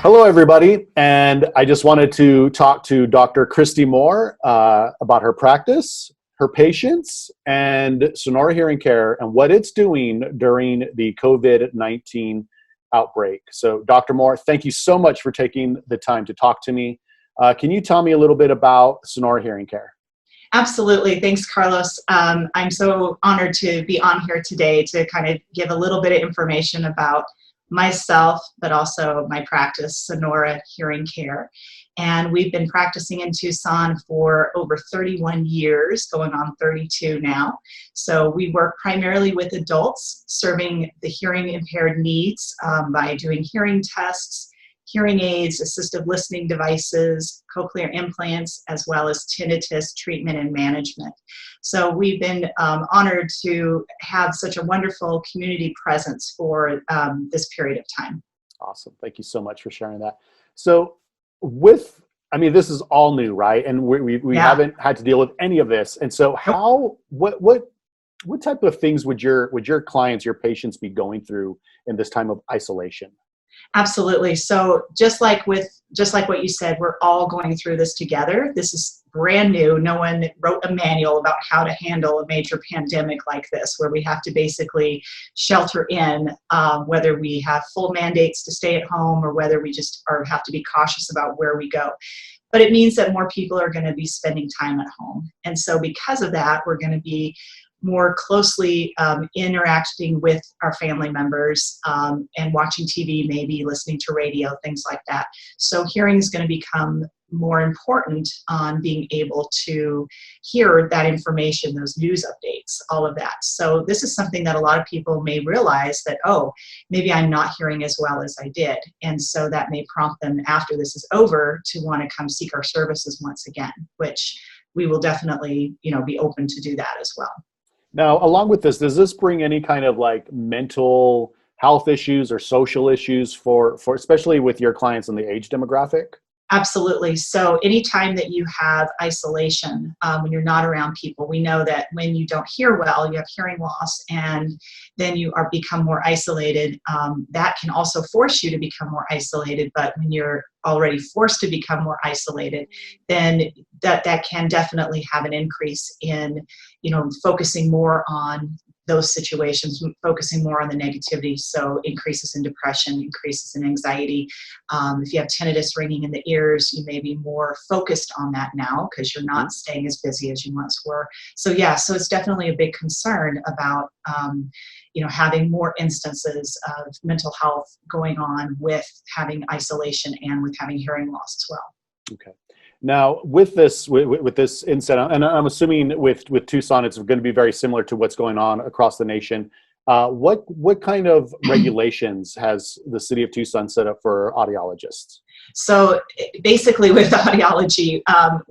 Hello, everybody. And I just wanted to talk to Dr. Cristi Moore about her practice, her patients, and Sonora Hearing Care and what it's doing during the COVID-19 outbreak. So, Dr. Moore, thank you so much for taking the time to talk to me. Can you tell me a little bit about Sonora Hearing Care? Absolutely. Thanks, Carlos. I'm so honored to be on here today to kind of give a little bit of information about myself, but also my practice, Sonora Hearing Care. And we've been practicing in Tucson for over 31 years, going on 32 now. So we work primarily with adults, serving the hearing impaired needs by doing hearing tests, hearing aids, assistive listening devices, cochlear implants, as well as tinnitus treatment and management. So we've been honored to have such a wonderful community presence for this period of time. Awesome. Thank you so much for sharing that. So this is all new, right? And we haven't had to deal with any of this. And so what type of things would your clients, your patients be going through in this time of isolation? Absolutely. So just like what you said, we're all going through this together. This is brand new. No one wrote a manual about how to handle a major pandemic like this, where we have to basically shelter in, whether we have full mandates to stay at home or whether we just have to be cautious about where we go. But it means that more people are going to be spending time at home. And so because of that, we're going to be more closely interacting with our family members and watching TV, maybe listening to radio, things like that. So hearing is going to become more important on being able to hear that information, those news updates, all of that. So this is something that a lot of people may realize that, oh, maybe I'm not hearing as well as I did. And so that may prompt them after this is over to want to come seek our services once again, which we will definitely, be open to do that as well. Now, along with this, does this bring any kind of like mental health issues or social issues for especially with your clients in the age demographic? Absolutely. So anytime that you have isolation, when you're not around people, we know that when you don't hear well, you have hearing loss, and then you become more isolated. That can also force you to become more isolated. But when you're already forced to become more isolated, then that can definitely have an increase in, focusing more on those situations, focusing more on the negativity. So increases in depression, increases in anxiety. If you have tinnitus ringing in the ears, you may be more focused on that now because you're not staying as busy as you once were. So so it's definitely a big concern about, having more instances of mental health going on with having isolation and with having hearing loss as well. Okay. Now, with this incident, and I'm assuming with Tucson, it's going to be very similar to what's going on across the nation. What kind of regulations has the city of Tucson set up for audiologists? So basically with audiology,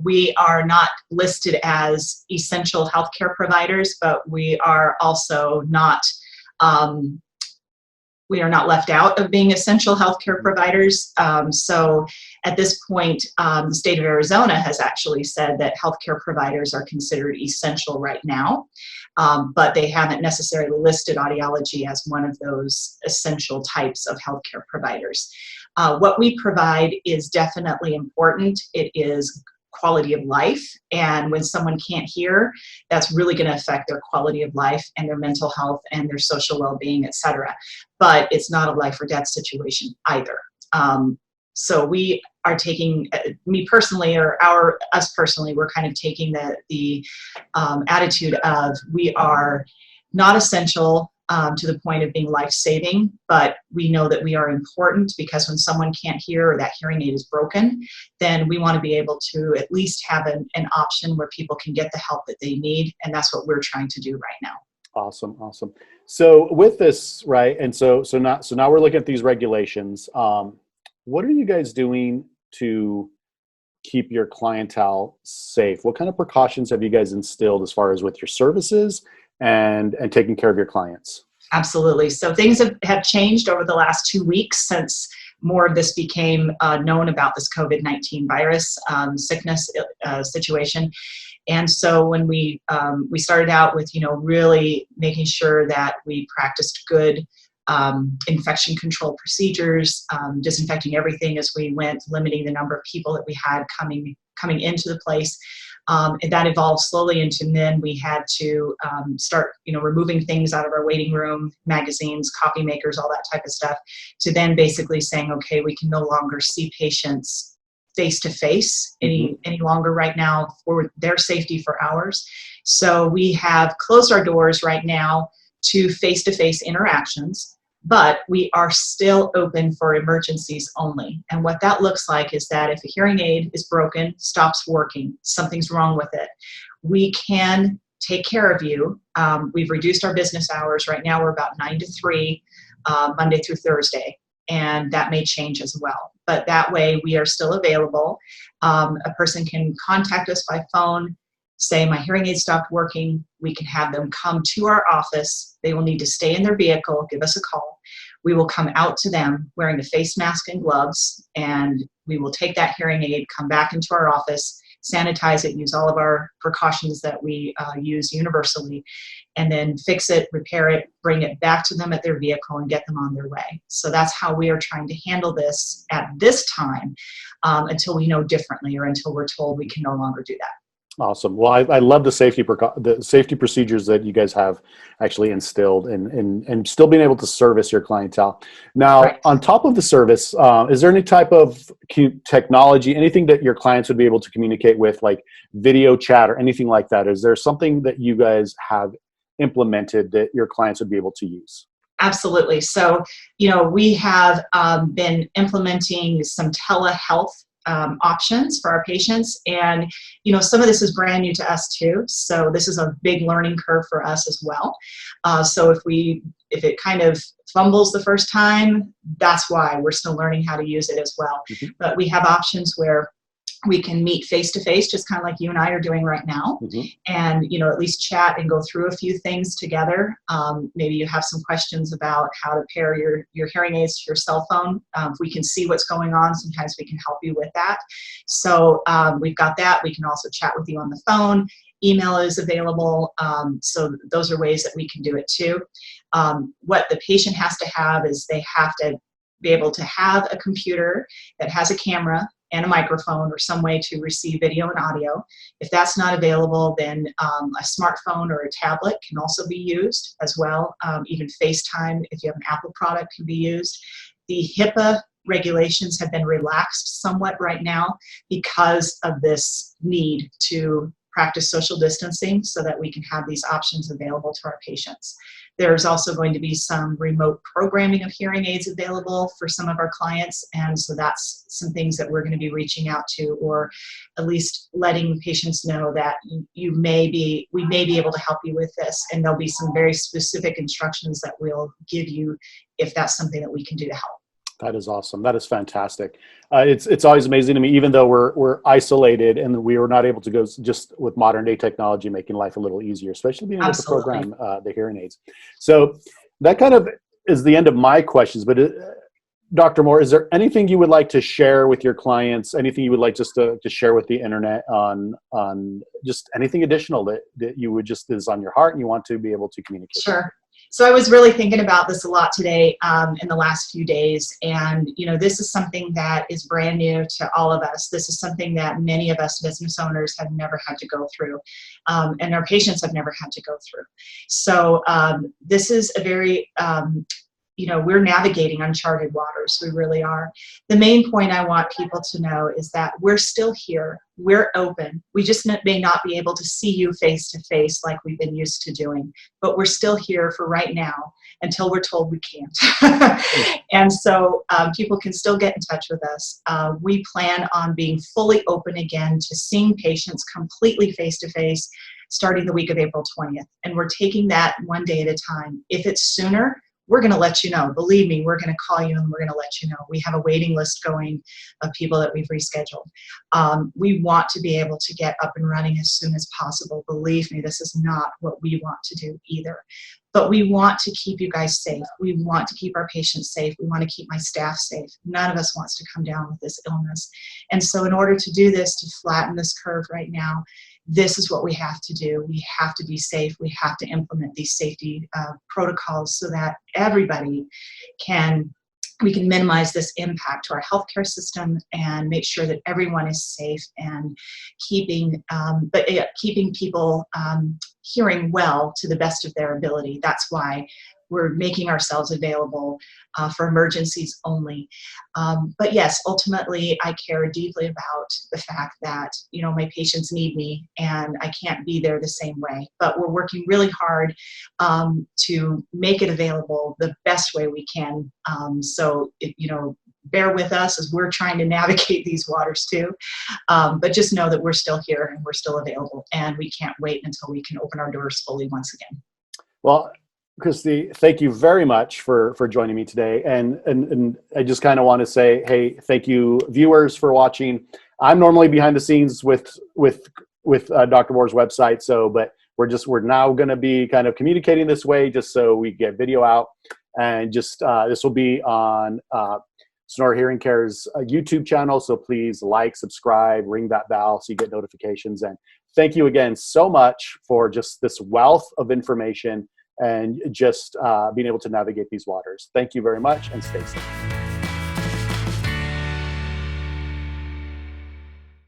we are not listed as essential healthcare providers, but we are also not left out of being essential healthcare providers. So at this point, the state of Arizona has actually said that healthcare providers are considered essential right now, but they haven't necessarily listed audiology as one of those essential types of healthcare providers. What we provide is definitely important. It is quality of life, and when someone can't hear, that's really going to affect their quality of life and their mental health and their social well-being, etc. But it's not a life or death situation either. So we are taking, me personally, or us personally, we're kind of taking the attitude of we are not essential to the point of being life-saving, but we know that we are important because when someone can't hear or that hearing aid is broken, then we want to be able to at least have an option where people can get the help that they need, and that's what we're trying to do right now. Awesome. So with this, right, and so now we're looking at these regulations. What are you guys doing to keep your clientele safe? What kind of precautions have you guys instilled as far as with your services and taking care of your clients? Absolutely. So things have changed over the last 2 weeks since more of this became known about this COVID-19 virus sickness situation. And so when we started out with, really making sure that we practiced good infection control procedures, disinfecting everything as we went, limiting the number of people that we had coming into the place. And that evolved slowly into then we had to start, removing things out of our waiting room, magazines, coffee makers, all that type of stuff, to then basically saying, okay, we can no longer see patients face to face any longer right now for their safety, for ours. So we have closed our doors right now to face-to-face interactions, but we are still open for emergencies only. And what that looks like is that if a hearing aid is broken, stops working, something's wrong with it, we can take care of you. We've reduced our business hours. Right now we're about 9 to 3, Monday through Thursday, and that may change as well. But that way we are still available. A person can contact us by phone, say my hearing aid stopped working. We can have them come to our office. They will need to stay in their vehicle, give us a call. We will come out to them wearing a face mask and gloves, and we will take that hearing aid, come back into our office, sanitize it, use all of our precautions that we use universally, and then fix it, repair it, bring it back to them at their vehicle and get them on their way. So that's how we are trying to handle this at this time, until we know differently or until we're told we can no longer do that. Awesome. Well, I love the safety procedures that you guys have actually instilled and still being able to service your clientele. Now, Right. On top of the service, is there any type of technology, anything that your clients would be able to communicate with, like video chat or anything like that? Is there something that you guys have implemented that your clients would be able to use? Absolutely. So, we have been implementing some telehealth options for our patients. And, some of this is brand new to us too. So this is a big learning curve for us as well. So if it kind of fumbles the first time, that's why we're still learning how to use it as well. But we have options where we can meet face to face, just kind of like you and I are doing right now, and at least chat and go through a few things together. Maybe you have some questions about how to pair your hearing aids to your cell phone. If we can see what's going on, sometimes we can help you with that. So we've got that. We can also chat with you on the phone. Email is available. So those are ways that we can do it too. What the patient has to have is they have to be able to have a computer that has a camera and a microphone or some way to receive video and audio. If that's not available, then a smartphone or a tablet can also be used as well. Even FaceTime, if you have an Apple product, can be used. The HIPAA regulations have been relaxed somewhat right now because of this need to practice social distancing so that we can have these options available to our patients. There's also going to be some remote programming of hearing aids available for some of our clients, and so that's some things that we're going to be reaching out to, or at least letting patients know that we may be able to help you with this, and there'll be some very specific instructions that we'll give you if that's something that we can do to help. That is awesome. That is fantastic. It's always amazing to me, even though we're isolated and we were not able to go, just with modern day technology, making life a little easier, especially being able to program the hearing aids. So that kind of is the end of my questions. But Dr. Moore, is there anything you would like to share with your clients? Anything you would like just to share with the internet on just anything additional that you would just is on your heart and you want to be able to communicate? Sure. So I was really thinking about this a lot today in the last few days. And, this is something that is brand new to all of us. This is something that many of us business owners have never had to go through, and our patients have never had to go through. So this is a very, we're navigating uncharted waters. We really are. The main point I want people to know is that we're still here. We're open. We just may not be able to see you face to face like we've been used to doing, but we're still here for right now until we're told we can't. And so people can still get in touch with us. We plan on being fully open again to seeing patients completely face to face starting the week of April 20th. And we're taking that one day at a time. If it's sooner, we're going to let you know. Believe me, we're going to call you and we're going to let you know. We have a waiting list going of people that we've rescheduled. We want to be able to get up and running as soon as possible. Believe me, this is not what we want to do either. But we want to keep you guys safe. We want to keep our patients safe. We want to keep my staff safe. None of us wants to come down with this illness. And so in order to do this, to flatten this curve right now, this is what we have to do. We have to be safe. We have to implement these safety protocols so that everybody we can minimize this impact to our healthcare system and make sure that everyone is safe and keeping people hearing well to the best of their ability. That's why we're making ourselves available for emergencies only. But yes, ultimately, I care deeply about the fact that, my patients need me and I can't be there the same way. But we're working really hard to make it available the best way we can. Bear with us as we're trying to navigate these waters too. But just know that we're still here and we're still available, and we can't wait until we can open our doors fully once again. Well, Cristi, thank you very much for joining me today. And I just kind of want to say, hey, thank you, viewers, for watching. I'm normally behind the scenes with Dr. Moore's website, but we're now going to be kind of communicating this way just so we get video out. And just this will be on Sonora Hearing Care's YouTube channel. So please like, subscribe, ring that bell so you get notifications. And thank you again so much for just this wealth of information and just being able to navigate these waters. Thank you very much, and stay safe.